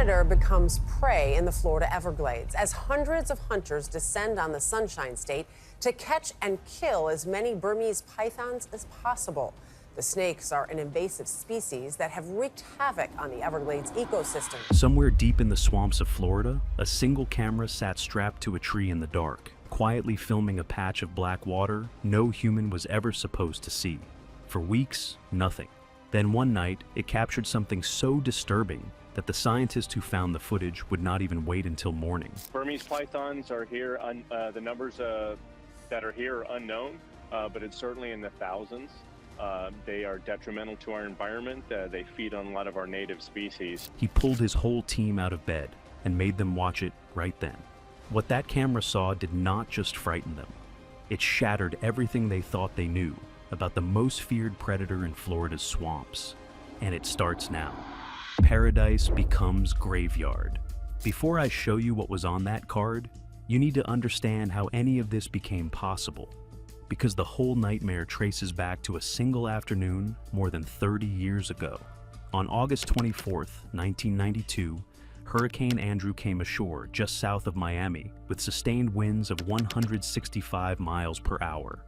predator becomes prey in the Florida Everglades as hundreds of hunters descend on the Sunshine State to catch and kill as many Burmese pythons as possible. The snakes are an invasive species that have wreaked havoc on the Everglades ecosystem. Somewhere deep in the swamps of Florida, a single camera sat strapped to a tree in the dark, quietly filming a patch of black water no human was ever supposed to see. For weeks, nothing. Then one night, it captured something so disturbing that the scientists who found the footage would not even wait until morning. Burmese pythons are here, the numbers that are here are unknown, but it's certainly in the thousands. They are detrimental to our environment. They feed on a lot of our native species. He pulled his whole team out of bed and made them watch it right then. What that camera saw did not just frighten them. It shattered everything they thought they knew about the most feared predator in Florida's swamps. And it starts now. Paradise becomes graveyard. Before I show you what was on that card, you need to understand how any of this became possible. Because the whole nightmare traces back to a single afternoon more than 30 years ago. On August 24th, 1992, Hurricane Andrew came ashore just south of Miami with sustained winds of 165 miles per hour.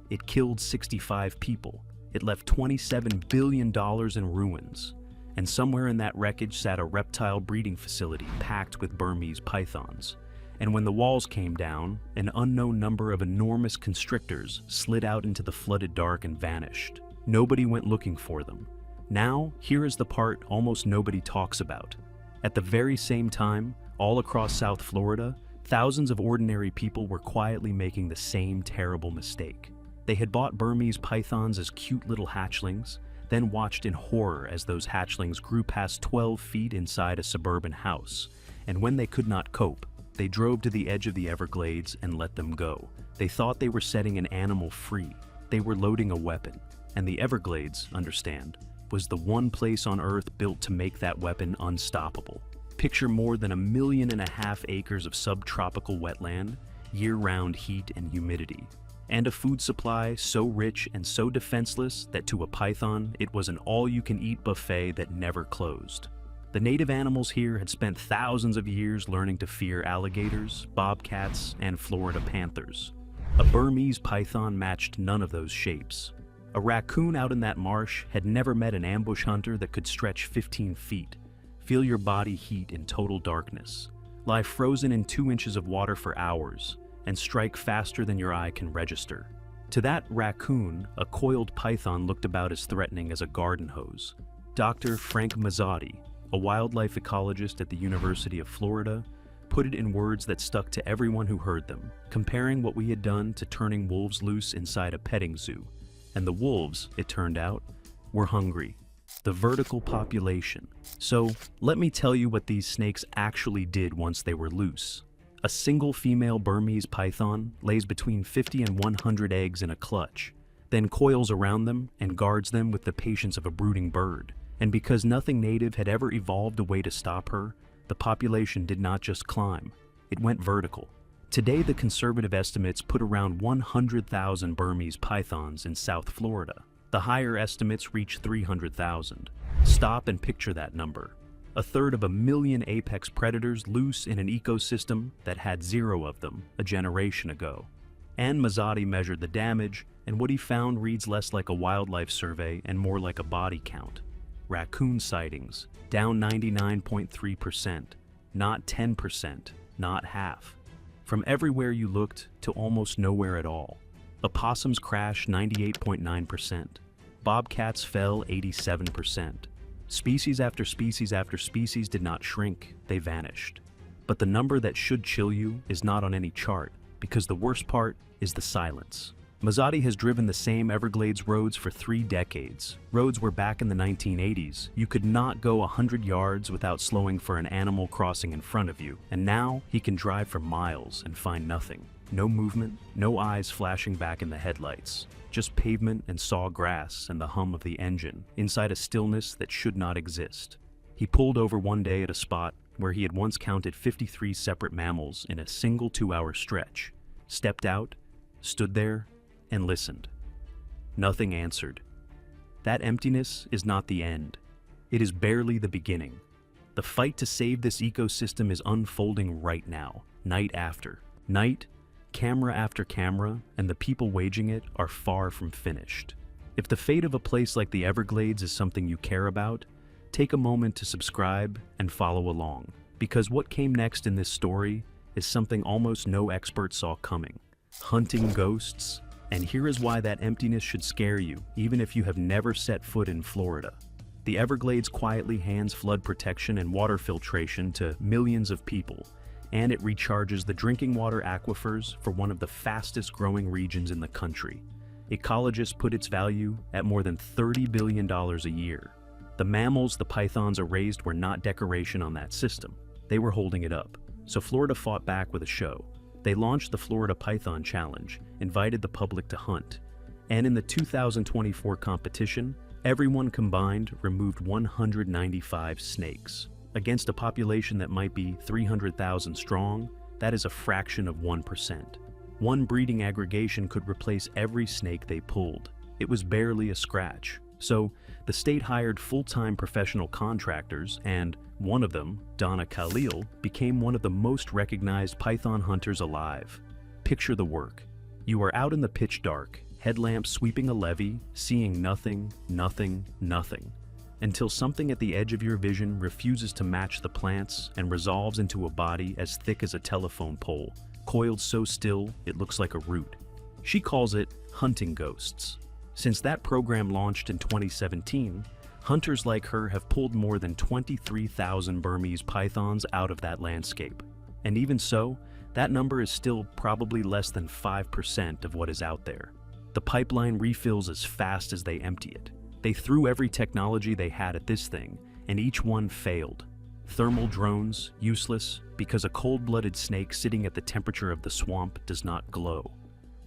It killed 65 people. It left $27 billion in ruins. And somewhere in that wreckage sat a reptile breeding facility packed with Burmese pythons. And when the walls came down, an unknown number of enormous constrictors slid out into the flooded dark and vanished. Nobody went looking for them. Now, here is the part almost nobody talks about. At the very same time, all across South Florida, thousands of ordinary people were quietly making the same terrible mistake. They had bought Burmese pythons as cute little hatchlings, then watched in horror as those hatchlings grew past 12 feet inside a suburban house. And when they could not cope, they drove to the edge of the Everglades and let them go. They thought they were setting an animal free. They were loading a weapon. And the Everglades, understand, was the one place on Earth built to make that weapon unstoppable. Picture more than 1.5 million acres of subtropical wetland, year-round heat and humidity, and a food supply so rich and so defenseless that to a python, it was an all-you-can-eat buffet that never closed. The native animals here had spent thousands of years learning to fear alligators, bobcats, and Florida panthers. A Burmese python matched none of those shapes. A raccoon out in that marsh had never met an ambush hunter that could stretch 15 feet, feel your body heat in total darkness, lie frozen in 2 inches of water for hours, and strike faster than your eye can register. To that raccoon, a coiled python looked about as threatening as a garden hose. Dr. Frank Mazzotti, a wildlife ecologist at the University of Florida, put it in words that stuck to everyone who heard them, comparing what we had done to turning wolves loose inside a petting zoo. And the wolves, it turned out, were hungry. The vertical population. So, let me tell you what these snakes actually did once they were loose. A single female Burmese python lays between 50 and 100 eggs in a clutch, then coils around them and guards them with the patience of a brooding bird. And because nothing native had ever evolved a way to stop her, the population did not just climb, it went vertical. Today, the conservative estimates put around 100,000 Burmese pythons in South Florida. The higher estimates reach 300,000. Stop and picture that number. 1/3 of 1 million apex predators loose in an ecosystem that had 0 of them a generation ago. And Mazzotti measured the damage, and what he found reads less like a wildlife survey and more like a body count. Raccoon sightings, down 99.3%, not 10%, not half. From everywhere you looked to almost nowhere at all. Opossums crashed 98.9%. Bobcats fell 87%. Species after species after species did not shrink, they vanished. But the number that should chill you is not on any chart, because the worst part is the silence. Mazzotti has driven the same Everglades roads for 3 decades. Roads where back in the 1980s, you could not go 100 yards without slowing for an animal crossing in front of you. And now, he can drive for miles and find nothing. No movement, no eyes flashing back in the headlights. Just pavement and saw grass and the hum of the engine, inside a stillness that should not exist. He pulled over one day at a spot where he had once counted 53 separate mammals in a single 2-hour stretch, stepped out, stood there, and listened. Nothing answered. That emptiness is not the end. It is barely the beginning. The fight to save this ecosystem is unfolding right now, night after night, camera after camera, and the people waging it are far from finished. If the fate of a place like the Everglades is something you care about, take a moment to subscribe and follow along, because what came next in this story is something almost no expert saw coming. Hunting ghosts, and here is why that emptiness should scare you, even if you have never set foot in Florida. The Everglades quietly hands flood protection and water filtration to millions of people, and it recharges the drinking water aquifers for one of the fastest growing regions in the country. Ecologists put its value at more than $30 billion a year. The mammals the pythons erased were not decoration on that system. They were holding it up. So Florida fought back with a show. They launched the Florida Python Challenge, invited the public to hunt, and in the 2024 competition, everyone combined removed 195 snakes. Against a population that might be 300,000 strong, that is a fraction of 1%. One breeding aggregation could replace every snake they pulled. It was barely a scratch. So the state hired full-time professional contractors, and one of them, Donna Khalil, became one of the most recognized python hunters alive. Picture the work. You are out in the pitch dark, headlamps sweeping a levee, seeing nothing, nothing, nothing, until something at the edge of your vision refuses to match the plants and resolves into a body as thick as a telephone pole, coiled so still it looks like a root. She calls it hunting ghosts. Since that program launched in 2017, hunters like her have pulled more than 23,000 Burmese pythons out of that landscape. And even so, that number is still probably less than 5% of what is out there. The pipeline refills as fast as they empty it. They threw every technology they had at this thing, and each one failed. Thermal drones, useless, because a cold-blooded snake sitting at the temperature of the swamp does not glow.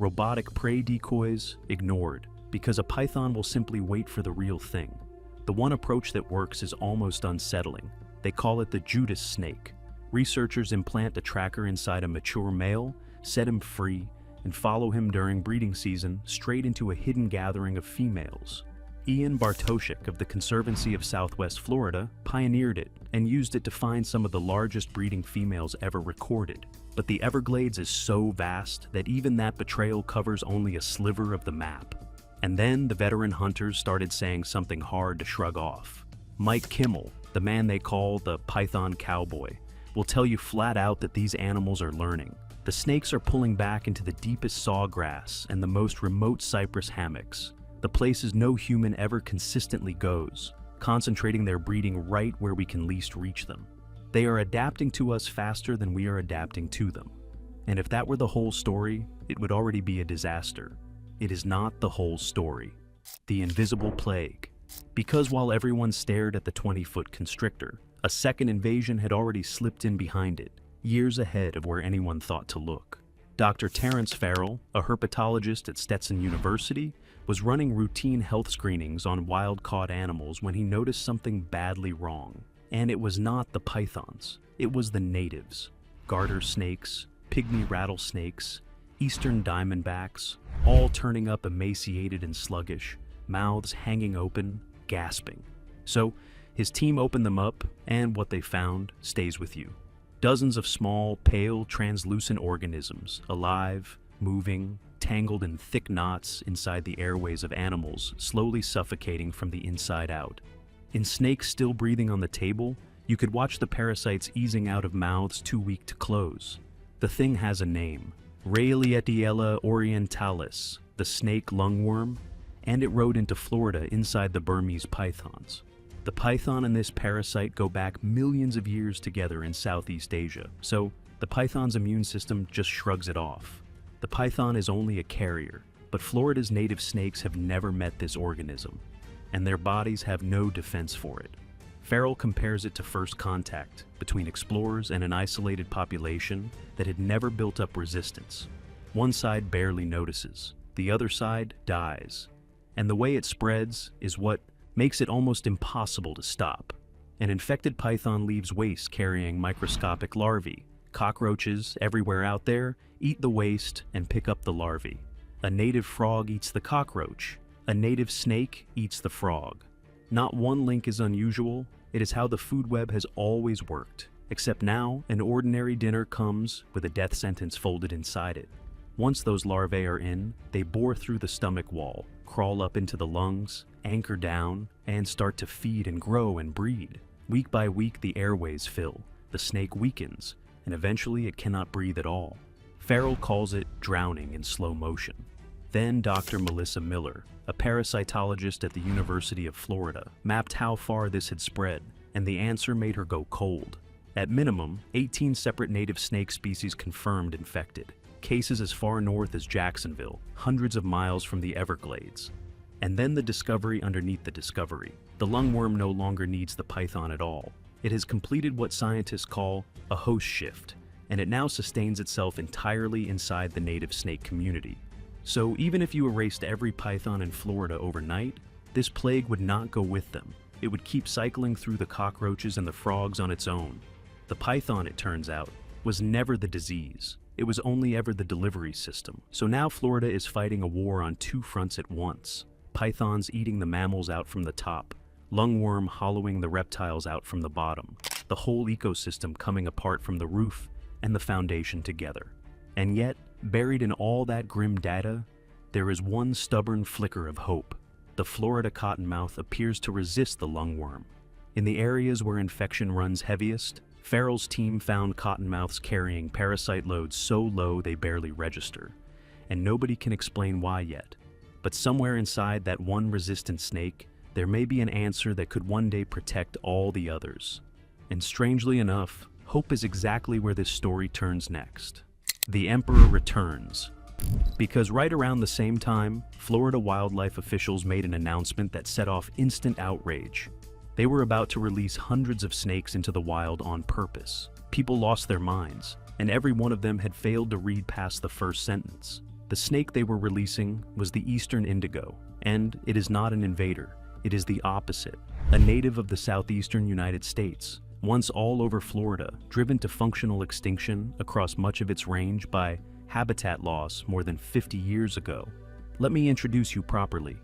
Robotic prey decoys, ignored, because a python will simply wait for the real thing. The one approach that works is almost unsettling. They call it the Judas snake. Researchers implant a tracker inside a mature male, set him free, and follow him during breeding season straight into a hidden gathering of females. Ian Bartoshik of the Conservancy of Southwest Florida pioneered it and used it to find some of the largest breeding females ever recorded. But the Everglades is so vast that even that betrayal covers only a sliver of the map. And then the veteran hunters started saying something hard to shrug off. Mike Kimmel, the man they call the Python Cowboy, will tell you flat out that these animals are learning. The snakes are pulling back into the deepest sawgrass and the most remote cypress hammocks, the places no human ever consistently goes, concentrating their breeding right where we can least reach them. They are adapting to us faster than we are adapting to them. And if that were the whole story, it would already be a disaster. It is not the whole story. The invisible plague. Because while everyone stared at the 20-foot constrictor, a second invasion had already slipped in behind it, years ahead of where anyone thought to look. Dr. Terrence Farrell, a herpetologist at Stetson University, was running routine health screenings on wild-caught animals when he noticed something badly wrong. And it was not the pythons, it was the natives. Garter snakes, pygmy rattlesnakes, eastern diamondbacks, all turning up emaciated and sluggish, mouths hanging open, gasping. So his team opened them up, and what they found stays with you. Dozens of small, pale, translucent organisms, alive, moving, tangled in thick knots inside the airways of animals, slowly suffocating from the inside out. In snakes still breathing on the table, you could watch the parasites easing out of mouths too weak to close. The thing has a name, Raelietiella orientalis, the snake lungworm, and it rode into Florida inside the Burmese pythons. The python and this parasite go back millions of years together in Southeast Asia, so the python's immune system just shrugs it off. The python is only a carrier, but Florida's native snakes have never met this organism, and their bodies have no defense for it. Farrell compares it to first contact between explorers and an isolated population that had never built up resistance. One side barely notices, the other side dies, and the way it spreads is what makes it almost impossible to stop. An infected python leaves waste carrying microscopic larvae. Cockroaches everywhere out there eat the waste and pick up the larvae. A native frog eats the cockroach. A native snake eats the frog. Not one link is unusual, It is how the food web has always worked, except now an ordinary dinner comes with a death sentence folded inside it. Once those larvae are in, they bore through the stomach wall, crawl up into the lungs, anchor down, and start to feed and grow and breed. Week by week, the airways fill, the snake weakens, and eventually it cannot breathe at all. Farrell calls it drowning in slow motion. Then Dr. Melissa Miller, a parasitologist at the University of Florida, mapped how far this had spread, and the answer made her go cold. At minimum, 18 separate native snake species confirmed infected. Cases as far north as Jacksonville, hundreds of miles from the Everglades. And then the discovery underneath the discovery. The lungworm no longer needs the python at all. It has completed what scientists call a host shift, and it now sustains itself entirely inside the native snake community. So even if you erased every python in Florida overnight, this plague would not go with them. It would keep cycling through the cockroaches and the frogs on its own. The python, it turns out, was never the disease. It was only ever the delivery system. So now Florida is fighting a war on two fronts at once. Pythons eating the mammals out from the top, lungworm hollowing the reptiles out from the bottom, the whole ecosystem coming apart from the roof and the foundation together. And yet, buried in all that grim data, there is one stubborn flicker of hope. The Florida cottonmouth appears to resist the lungworm. In the areas where infection runs heaviest, Farrell's team found cottonmouths carrying parasite loads so low they barely register, and nobody can explain why yet. But somewhere inside that one resistant snake, there may be an answer that could one day protect all the others. And strangely enough, hope is exactly where this story turns next. The Emperor returns. Because right around the same time, Florida wildlife officials made an announcement that set off instant outrage. They were about to release hundreds of snakes into the wild on purpose. People lost their minds, and every one of them had failed to read past the first sentence. The snake they were releasing was the eastern indigo, and it is not an invader. It is the opposite, a native of the southeastern United States, once all over Florida, driven to functional extinction across much of its range by habitat loss more than 50 years ago. Let me introduce you properly.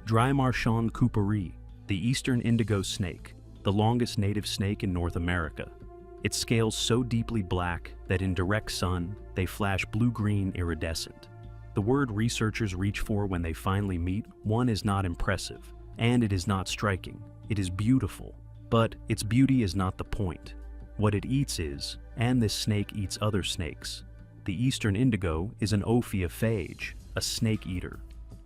Drymarchon cooperi, the eastern indigo snake, the longest native snake in North America. Its scales so deeply black that in direct sun, they flash blue-green iridescent. The word researchers reach for when they finally meet, one is not impressive, and it is not striking. It is beautiful, but its beauty is not the point. What it eats is, and this snake eats other snakes. The eastern indigo is an ophiophage, a snake eater,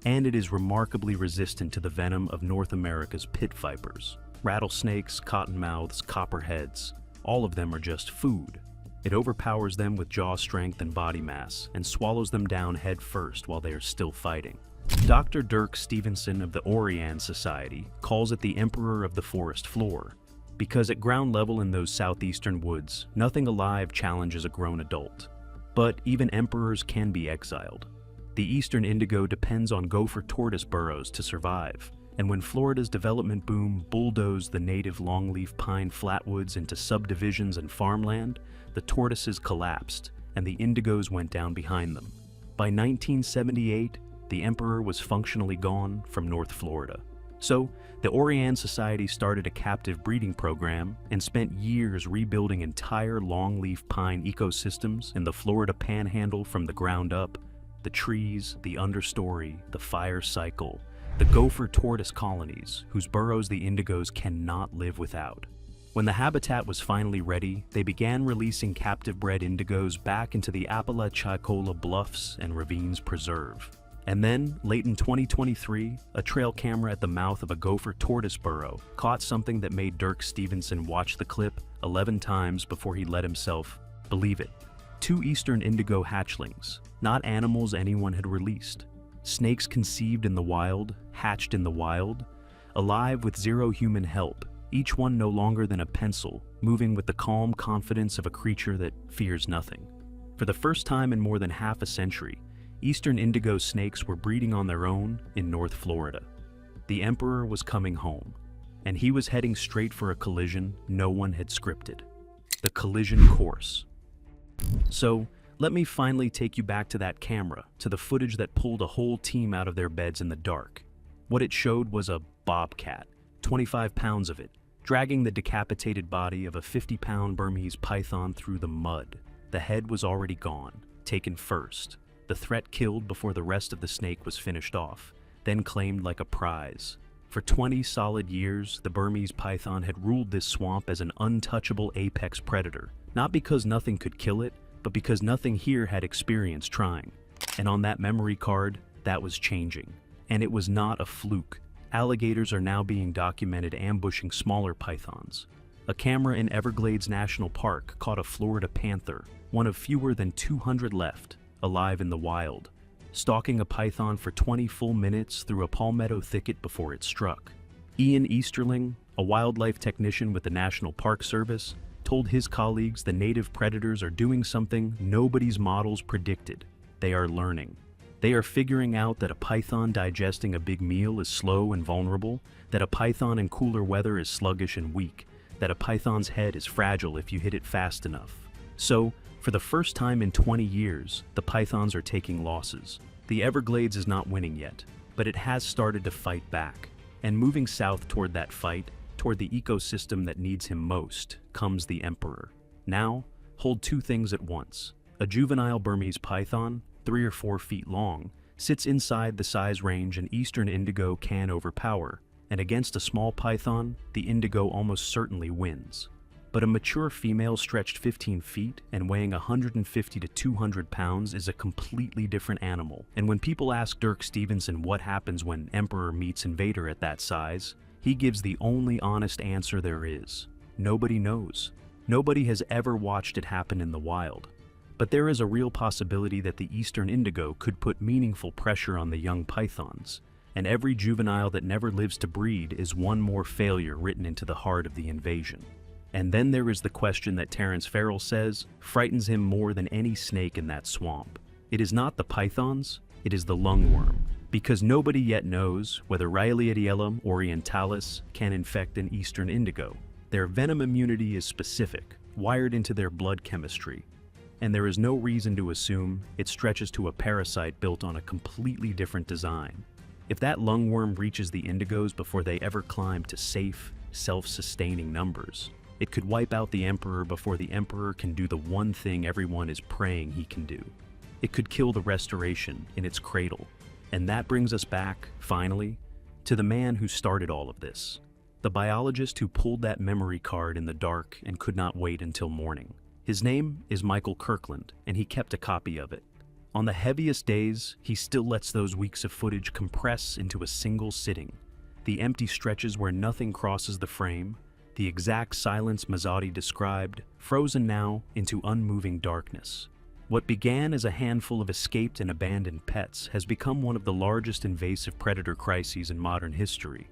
and it is remarkably resistant to the venom of North America's pit vipers. Rattlesnakes, cottonmouths, copperheads, all of them are just food. It overpowers them with jaw strength and body mass and swallows them down head first while they are still fighting. Dr. Dirk Stevenson of the Orion Society calls it the emperor of the forest floor, because at ground level in those southeastern woods, nothing alive challenges a grown adult. But even emperors can be exiled. The eastern indigo depends on gopher tortoise burrows to survive, and when Florida's development boom bulldozed the native longleaf pine flatwoods into subdivisions and farmland, the tortoises collapsed, and the indigos went down behind them. By 1978, the emperor was functionally gone from North Florida. So, the Orion Society started a captive breeding program and spent years rebuilding entire longleaf pine ecosystems in the Florida Panhandle from the ground up. The trees, the understory, the fire cycle, the gopher tortoise colonies, whose burrows the indigos cannot live without. When the habitat was finally ready, they began releasing captive-bred indigos back into the Apalachicola Bluffs and Ravines Preserve. And then, late in 2023, a trail camera at the mouth of a gopher tortoise burrow caught something that made Dirk Stevenson watch the clip 11 times before he let himself believe it. 2 eastern indigo hatchlings, not animals anyone had released. Snakes conceived in the wild, hatched in the wild, alive with zero human help, each one no longer than a pencil, moving with the calm confidence of a creature that fears nothing. For the first time in more than half a century, eastern indigo snakes were breeding on their own in North Florida. The emperor was coming home, and he was heading straight for a collision no one had scripted. The collision course. So, let me finally take you back to that camera, to the footage that pulled a whole team out of their beds in the dark. What it showed was a bobcat, 25 pounds of it, dragging the decapitated body of a 50-pound Burmese python through the mud. The head was already gone, taken first, the threat killed before the rest of the snake was finished off, then claimed like a prize. For 20 solid years, the Burmese python had ruled this swamp as an untouchable apex predator, not because nothing could kill it, but because nothing here had experience trying. And on that memory card, that was changing. And it was not a fluke. Alligators are now being documented ambushing smaller pythons. A camera in Everglades National Park caught a Florida panther, one of fewer than 200 left, alive in the wild, stalking a python for 20 full minutes through a palmetto thicket before it struck. Ian Easterling, a wildlife technician with the National Park Service, told his colleagues the native predators are doing something nobody's models predicted. They are learning. They are figuring out that a python digesting a big meal is slow and vulnerable, that a python in cooler weather is sluggish and weak, that a python's head is fragile if you hit it fast enough. So, for the first time in 20 years, the pythons are taking losses. The Everglades is not winning yet, but it has started to fight back. And moving south toward that fight, toward the ecosystem that needs him most, comes the emperor. Now, hold two things at once. A juvenile Burmese python, 3 or 4 feet long, sits inside the size range an eastern indigo can overpower, and against a small python, the indigo almost certainly wins. But a mature female stretched 15 feet and weighing 150 to 200 pounds is a completely different animal. And when people ask Dirk Stevenson what happens when emperor meets invader at that size, he gives the only honest answer there is. Nobody knows. Nobody has ever watched it happen in the wild. But there is a real possibility that the eastern indigo could put meaningful pressure on the young pythons, and every juvenile that never lives to breed is one more failure written into the heart of the invasion. And then there is the question that Terence Farrell says frightens him more than any snake in that swamp. It is not the pythons, it is the lungworm, because nobody yet knows whether Rhylidiellum orientalis can infect an eastern indigo. Their venom immunity is specific, wired into their blood chemistry, and there is no reason to assume it stretches to a parasite built on a completely different design. If that lungworm reaches the indigos before they ever climb to safe, self-sustaining numbers, it could wipe out the emperor before the emperor can do the one thing everyone is praying he can do. It could kill the restoration in its cradle. And that brings us back, finally, to the man who started all of this. The biologist who pulled that memory card in the dark and could not wait until morning. His name is Michael Kirkland, and he kept a copy of it. On the heaviest days, he still lets those weeks of footage compress into a single sitting. The empty stretches where nothing crosses the frame, the exact silence Mazzotti described, frozen now into unmoving darkness. What began as a handful of escaped and abandoned pets has become one of the largest invasive predator crises in modern history.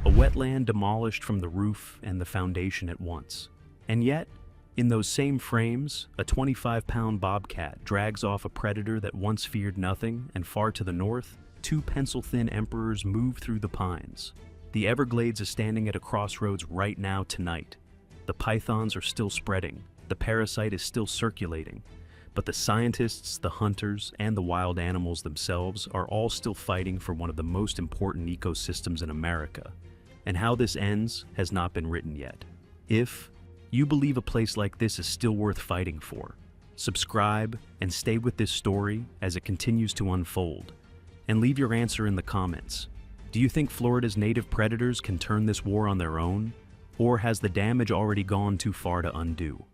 A wetland demolished from the roof and the foundation at once. And yet, in those same frames, a 25-pound bobcat drags off a predator that once feared nothing, and far to the north, 2 pencil-thin emperors move through the pines. The Everglades is standing at a crossroads right now tonight. The pythons are still spreading, the parasite is still circulating, but the scientists, the hunters, and the wild animals themselves are all still fighting for one of the most important ecosystems in America. And how this ends has not been written yet. If you believe a place like this is still worth fighting for, subscribe and stay with this story as it continues to unfold. And leave your answer in the comments. Do you think Florida's native predators can turn this war on their own? Or has the damage already gone too far to undo?